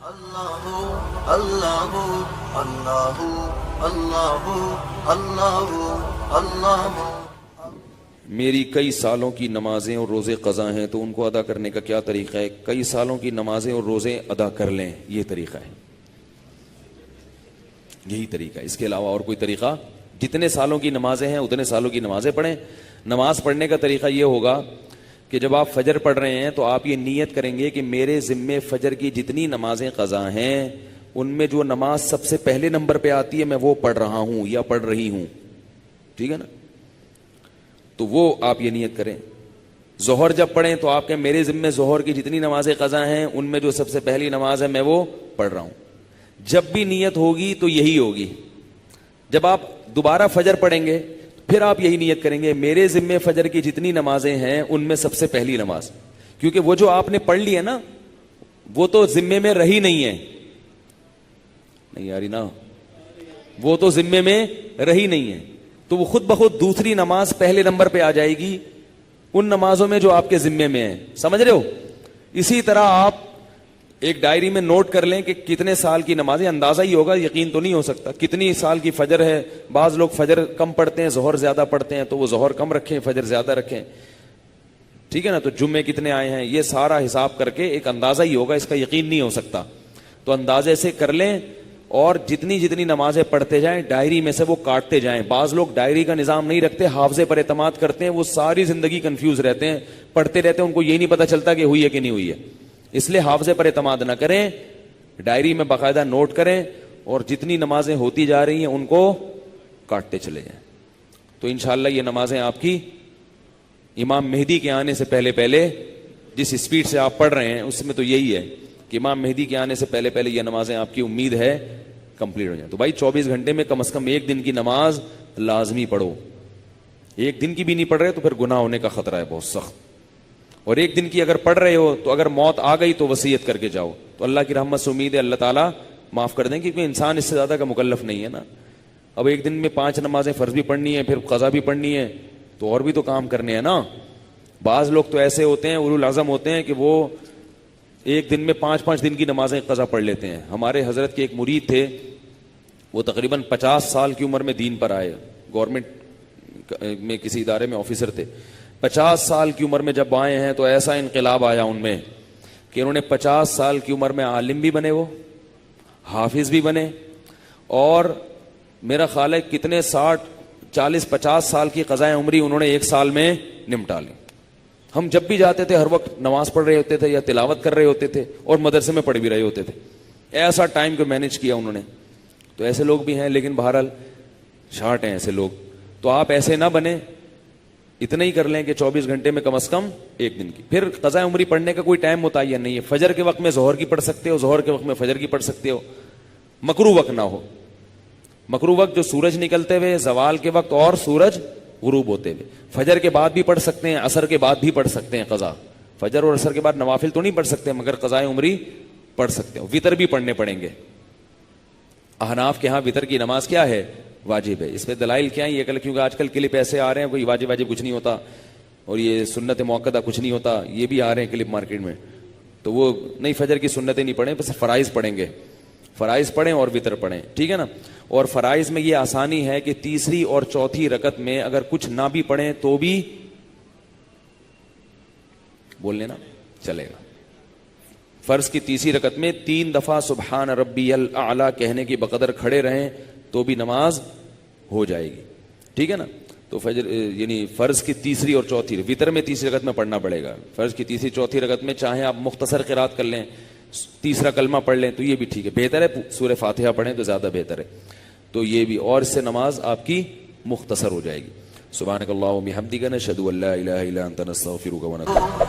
اللہ اللہ اللہ اللہ اللہ اللہ۔ میری کئی سالوں کی نمازیں اور روزے قضا ہیں تو ان کو ادا کرنے کا کیا طریقہ ہے؟ کئی سالوں کی نمازیں اور روزے ادا کر لیں، یہ طریقہ ہے، یہی طریقہ ہے، اس کے علاوہ اور کوئی طریقہ؟ جتنے سالوں کی نمازیں ہیں اتنے سالوں کی نمازیں پڑھیں۔ نماز پڑھنے کا طریقہ یہ ہوگا کہ جب آپ فجر پڑھ رہے ہیں تو آپ یہ نیت کریں گے کہ میرے ذمے فجر کی جتنی نمازیں قضا ہیں ان میں جو نماز سب سے پہلے نمبر پہ آتی ہے میں وہ پڑھ رہا ہوں یا پڑھ رہی ہوں، ٹھیک ہے نا؟ تو وہ آپ یہ نیت کریں۔ ظہر جب پڑھیں تو آپ کہیں میرے ذمے ظہر کی جتنی نمازیں قضا ہیں ان میں جو سب سے پہلی نماز ہے میں وہ پڑھ رہا ہوں۔ جب بھی نیت ہوگی تو یہی ہوگی۔ جب آپ دوبارہ فجر پڑھیں گے پھر آپ یہی نیت کریں گے میرے ذمے فجر کی جتنی نمازیں ہیں ان میں سب سے پہلی نماز، کیونکہ وہ جو آپ نے پڑھ لی ہے نا وہ تو ذمے میں رہی نہیں ہے، نہیں آ رہی نا، وہ تو ذمے میں رہی نہیں ہے، تو وہ خود بخود دوسری نماز پہلے نمبر پہ آ جائے گی ان نمازوں میں جو آپ کے ذمے میں ہیں، سمجھ رہے ہو؟ اسی طرح آپ ایک ڈائری میں نوٹ کر لیں کہ کتنے سال کی نمازیں، اندازہ ہی ہوگا، یقین تو نہیں ہو سکتا، کتنی سال کی فجر ہے۔ بعض لوگ فجر کم پڑھتے ہیں ظہر زیادہ پڑھتے ہیں تو وہ ظہر کم رکھیں فجر زیادہ رکھیں، ٹھیک ہے نا؟ تو جمعے کتنے آئے ہیں یہ سارا حساب کر کے ایک اندازہ ہی ہوگا، اس کا یقین نہیں ہو سکتا، تو اندازے سے کر لیں اور جتنی جتنی نمازیں پڑھتے جائیں ڈائری میں سے وہ کاٹتے جائیں۔ بعض لوگ ڈائری کا نظام نہیں رکھتے، حافظے پر اعتماد کرتے ہیں، وہ ساری زندگی کنفیوز رہتے ہیں، پڑھتے رہتے ہیں، ان کو یہ نہیں پتا چلتا کہ ہوئی ہے کہ نہیں ہوئی ہے۔ اس لیے حافظے پر اعتماد نہ کریں، ڈائری میں باقاعدہ نوٹ کریں اور جتنی نمازیں ہوتی جا رہی ہیں ان کو کاٹتے چلے جائیں، تو انشاءاللہ یہ نمازیں آپ کی امام مہدی کے آنے سے پہلے پہلے، جس اسپیڈ سے آپ پڑھ رہے ہیں اس میں تو یہی ہے کہ امام مہدی کے آنے سے پہلے پہلے یہ نمازیں آپ کی امید ہے کمپلیٹ ہو جائیں۔ تو بھائی 24 گھنٹے میں کم از کم ایک دن کی نماز لازمی پڑھو، ایک دن کی بھی نہیں پڑھ رہے تو پھر گناہ ہونے کا خطرہ ہے بہت سخت، اور ایک دن کی اگر پڑھ رہے ہو تو اگر موت آ گئی تو وصیت کر کے جاؤ، تو اللہ کی رحمت سے امید ہے اللہ تعالیٰ معاف کر دیں، کیونکہ انسان اس سے زیادہ کا مکلف نہیں ہے نا۔ اب ایک دن میں 5 نمازیں فرض بھی پڑھنی ہے پھر قضا بھی پڑھنی ہے تو اور بھی تو کام کرنے ہیں نا۔ بعض لوگ تو ایسے ہوتے ہیں اولو العزم ہوتے ہیں کہ وہ ایک دن میں 5 دن کی نمازیں قضا پڑھ لیتے ہیں۔ ہمارے حضرت کے ایک مرید تھے، وہ تقریباً 50 سال کی عمر میں دین پر آئے، گورنمنٹ میں کسی ادارے میں آفیسر تھے۔ 50 سال کی عمر میں جب آئے ہیں تو ایسا انقلاب آیا ان میں کہ انہوں نے 50 سال کی عمر میں عالم بھی بنے، وہ حافظ بھی بنے، اور میرا خیال ہے کتنے 40-50 سال کی قضائے عمری انہوں نے ایک سال میں نمٹا لی۔ ہم جب بھی جاتے تھے ہر وقت نماز پڑھ رہے ہوتے تھے یا تلاوت کر رہے ہوتے تھے اور مدرسے میں پڑھ بھی رہے ہوتے تھے، ایسا ٹائم کو مینج کیا انہوں نے۔ تو ایسے لوگ بھی ہیں لیکن بہرحال شارٹ ہیں ایسے لوگ، تو آپ ایسے نہ بنیں، اتنا ہی کر لیں کہ 24 گھنٹے میں کم از کم ایک دن کی۔ پھر قضاء عمری پڑھنے کا کوئی ٹائم متعین نہیں ہے، فجر کے وقت میں ظہر کی پڑھ سکتے ہو، ظہر کے وقت میں فجر کی پڑھ سکتے ہو، مکروہ وقت نہ ہو۔ مکروہ وقت جو سورج نکلتے ہوئے، زوال کے وقت اور سورج غروب ہوتے ہوئے، فجر کے بعد بھی پڑھ سکتے ہیں، عصر کے بعد بھی پڑھ سکتے ہیں قضا، فجر اور عصر کے بعد نوافل تو نہیں پڑھ سکتے مگر قضاء عمری پڑھ سکتے ہو۔ وطر بھی پڑھنے پڑیں گے، احناف کے ہاں وطر کی نماز کیا ہے؟ واجب ہے۔ اس پہ دلائل کیا ہے یہ کیونکہ آج کل کلپ ایسے آ رہے ہیں کوئی واجب کچھ نہیں ہوتا اور یہ سنت موقدہ کچھ نہیں ہوتا، یہ بھی آ رہے ہیں کلپ مارکیٹ میں، تو وہ نہیں، فجر کی سنتیں نہیں پڑھیں، بس فرائض پڑھیں گے، فرائض پڑھیں اور وطر پڑھیں، ٹھیک ہے نا؟ اور فرائض میں یہ آسانی ہے کہ تیسری اور چوتھی رکعت میں اگر کچھ نہ بھی پڑھیں تو بھی بول لینا چلے گا۔ فرض کی تیسری رکعت میں 3 دفعہ سبحان ربی الاعلی کہنے کی بقدر کھڑے رہیں تو بھی نماز ہو جائے گی، ٹھیک ہے نا؟ تو فجر یعنی فرض کی تیسری اور چوتھی، وطر میں تیسری رکعت میں پڑھنا پڑے گا، فرض کی تیسری چوتھی رکعت میں چاہے آپ مختصر قرات کر لیں، تیسرا کلمہ پڑھ لیں تو یہ بھی ٹھیک ہے، بہتر ہے سورہ فاتحہ پڑھیں تو زیادہ بہتر ہے، تو یہ بھی، اور اس سے نماز آپ کی مختصر ہو جائے گی۔ سبحانک اللہم و بحمدک، نشہد ان لا الہ الا انت، نستغفرک و نتوب۔